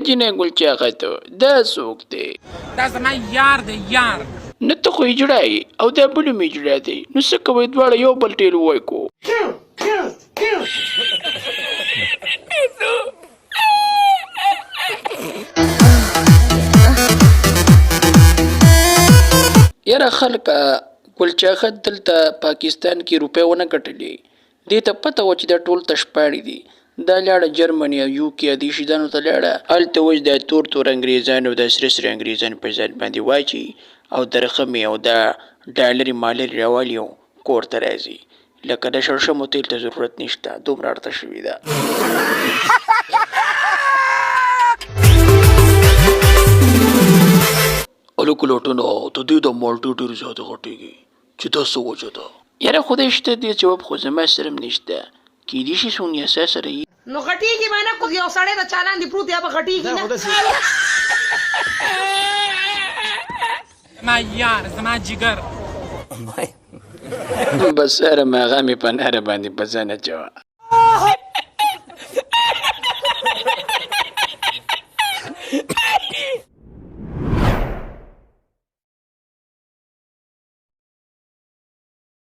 جنې ګل چاغت دا څوک دی؟ دا زما یار دی یار. نه ته خو اجړه یې او دا بل هم اجړه دی، نو څه کوئ دواړه یو بل ټېل ووایو کو. یاره خلکه ګل چاغت دلته پاکستان کې روپۍ ونه ګټلې، دې ته پته وه چې دا ټول تشپاړې دي. دا لاړه جرمني او یو کې دې شیدانو ته لاړه، هلته اوس دا تور انګریزان او دا سره سره انګریزان په ځان باندې واچي او د رقمې او دا ډالرې مالرې راوالي او کور ته راځي. لکه د شړشمو تیل ته ضرورت نشته، دومره اړته شوې ده. هلکو لټونه ته دې د مالټې ډېرې زیاتې غټېږي چې دا څه وجه ده؟ یاره خدای شته دې جواب خو زما سره هم نشته، کیدای شي سونیا سا سره یي نو غټېږي به نه، خو یو سړی د چالان دي پروت یا به غټېږي نه. زما یار زما جګر. بس سره ماغه مې په نهره باندې په ځان اچوه.